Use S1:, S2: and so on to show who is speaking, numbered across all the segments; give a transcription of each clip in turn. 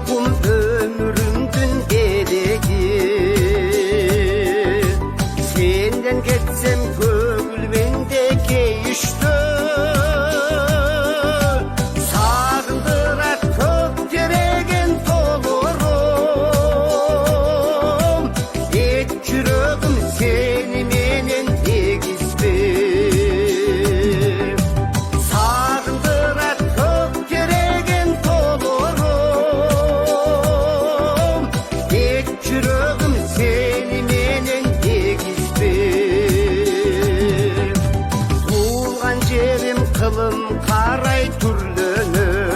S1: kum ömrümdün gereği. Senden geçsem gönül bende geçti. Sağındırar kök deregen dolurum. Et yüreğim seni menen egizdi. Sağındırar kök deregen dolurum. Et yüreğim seni menen egizdi. Tuğulgan jerim kılım karay türlönüp.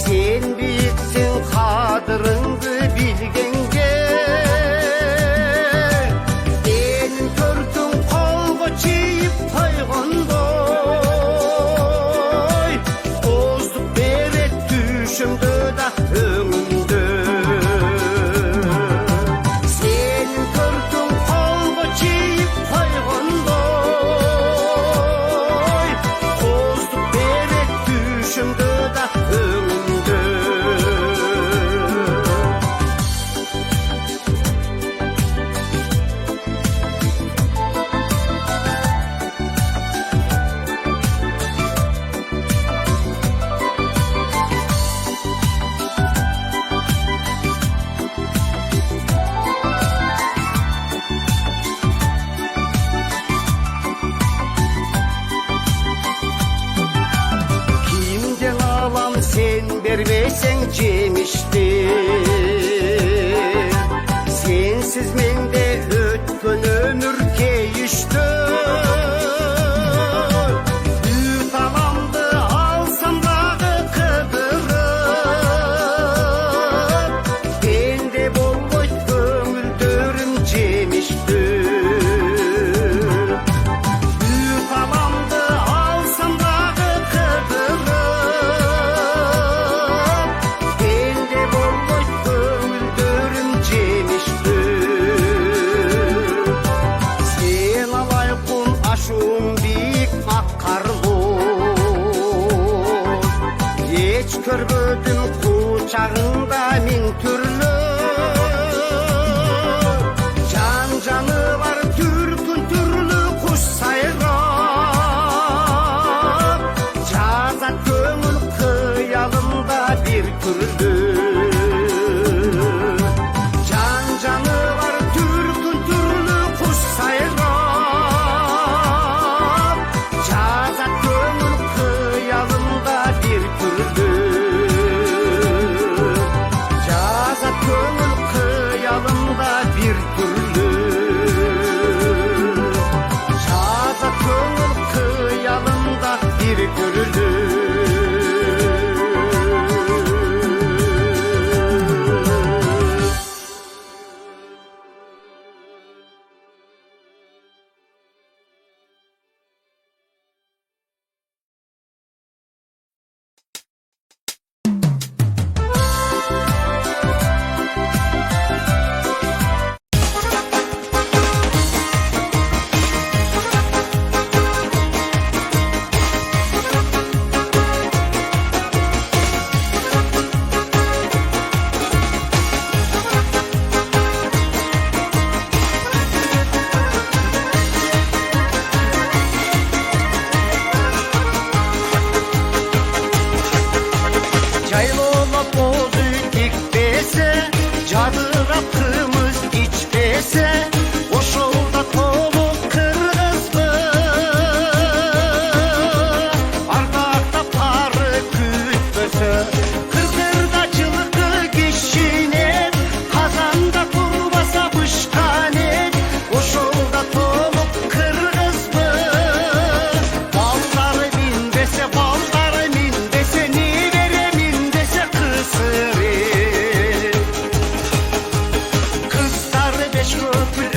S1: Sen büyüksün kadırыңды bilgenge. Benim törtüm kolga çiğip koygondoy. Ozduk beret düşümdü da öңүмдө. Senin törtüm kolga çiğip koygondoy. Ozduk beret düşümdü da öңүмдө. Kimden alam sen vermesen cemişti. Sensiz mende ötkön ömür keyişti. Büyük alamdı alsam dağı kıdırıp. Bende bolboy köngüldörüm cemişti. Büyük alamdı alsam dağı kıdırıp. Bende bolboy köngüldörüm cemişti. Sen alaykun aşum biyik akkarlı. Hiç körbödüm kucağında min türlü. Can canı var türkün türlü kuş sayrap. Cazat köngül kıyalımda bir türlü. Can canı var türkün türlü kuş sayrap. Cazat köngül kıyalımda bir türlü. Cazat köngül kıyalımda bir türlü. Cazat köngül kıyalımda bir türlü. Çaylola bozu dikpese, cadırap kımız içpese, oşolda tolu kırgızdı. Ardakta parı kütböse, kırgırda çılıkı kişinet, kazanda turbasa bışkanet, oşolda tolu kırgızdı. Balları minbese, balları minbese, ni veremin dese kısırı. Kızlar beş köprü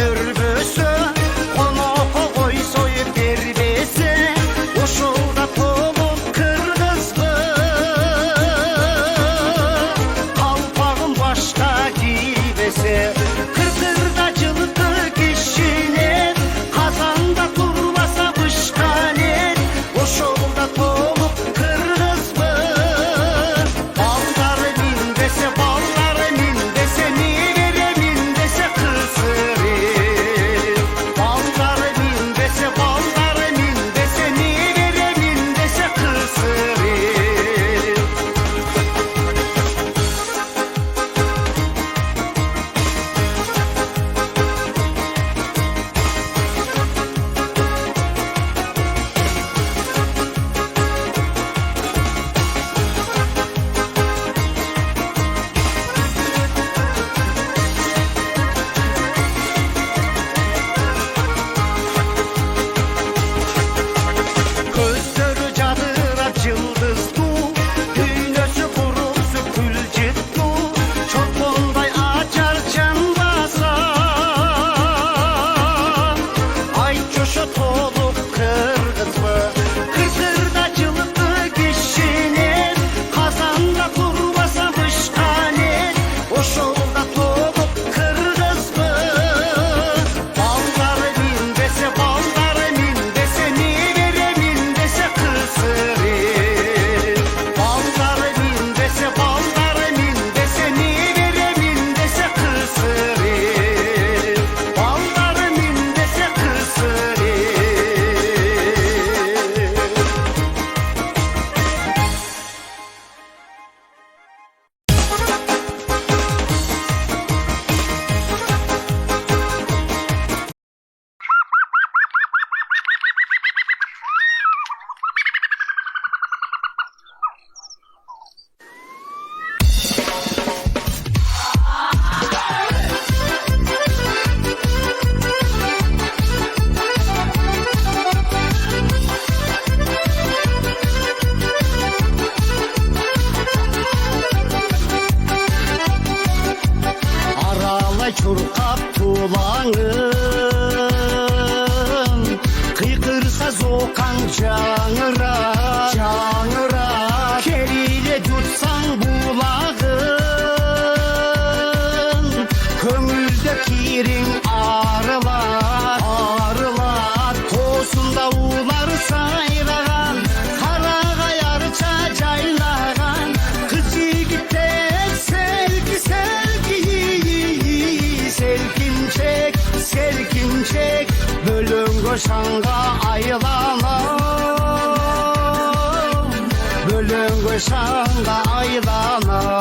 S1: bölüngö şanga aydana.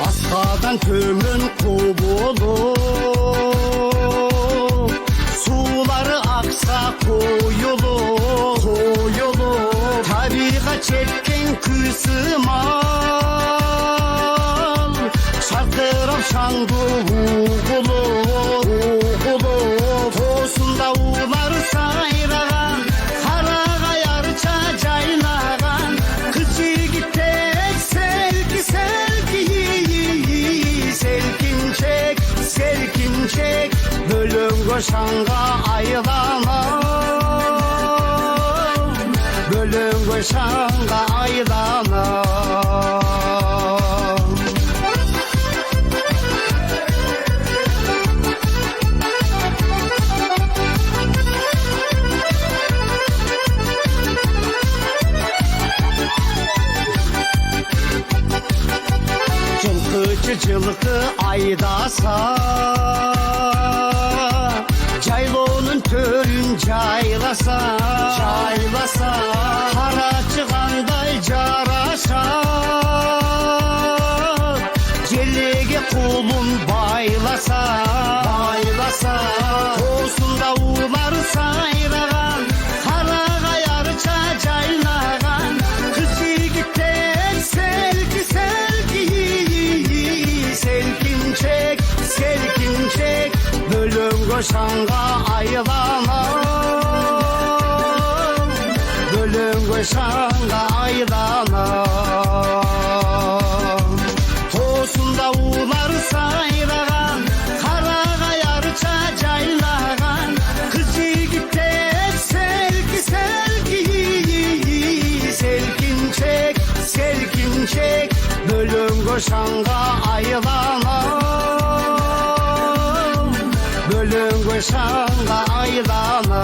S1: Askadan tömün kovulu, suları aksa koyulu, koyulu. Tabiat çekken kısmal, şarkırap şandı uğulu, uğulu. Tosunda uğlar sayragan, karaga yarça caynagan. Kız yigitler selki selki, selkinçek, selkinçek. Bölüngö şanga aydana, bölüngö şanga aydana. Жылқы жылқы айдаса, жайлоонун төрүн жайласа, жайласа. Карачыгандай жарашат, желеге колун байласа, байласа. Тоосунда улар сайраган, карага ярча жайнаган. Кыз жигиттер селки селки, selkinçek, selkinçek. Bölüngö şanga aydana, bölüngö şanga aydana. Toosunda uğlar sayragan, karaga yarça jaynagan. Kız jigitler selki selki, selkinçek, selkinçek. Bölüngö şanga aydana, bölüngö şanga aydana.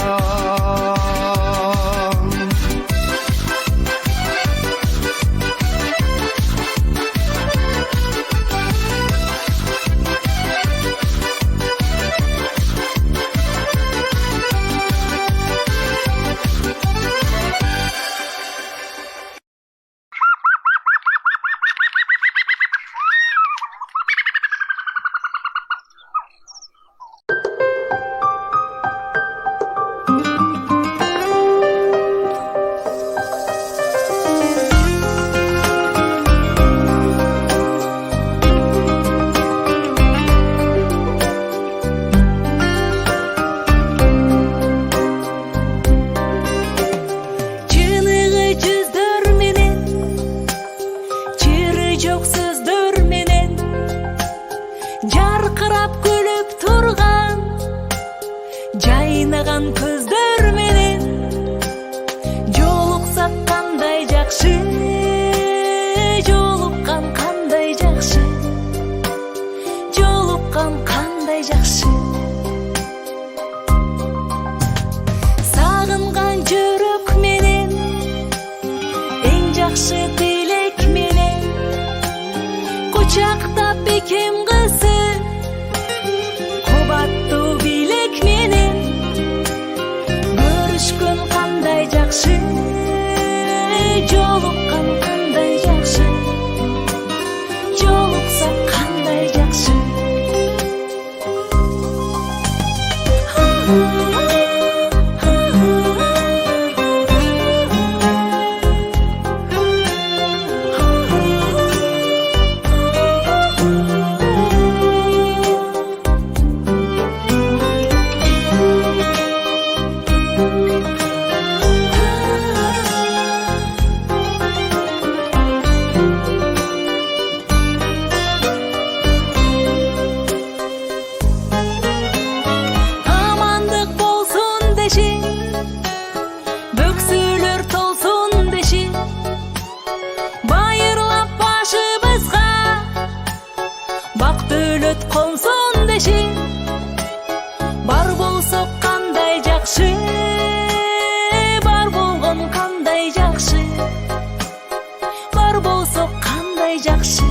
S2: жакшы.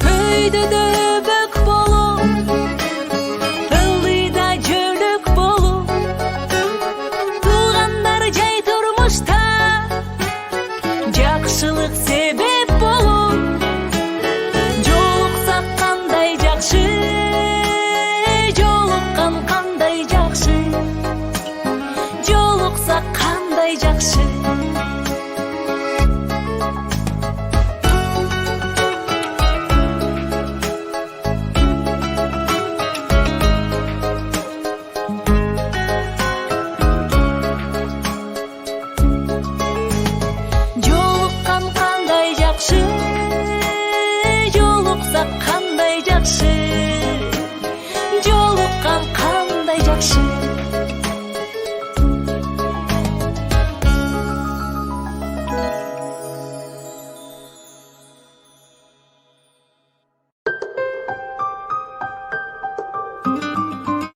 S2: Өйдөдө бөк болуп, ылдыйда жөлөк болуп, туугандар жай турмушта жакшылык себеп болуп. Жолуксак кандай жакшы, жолуккан кандай жакшы, жолуксак кандай жакшы.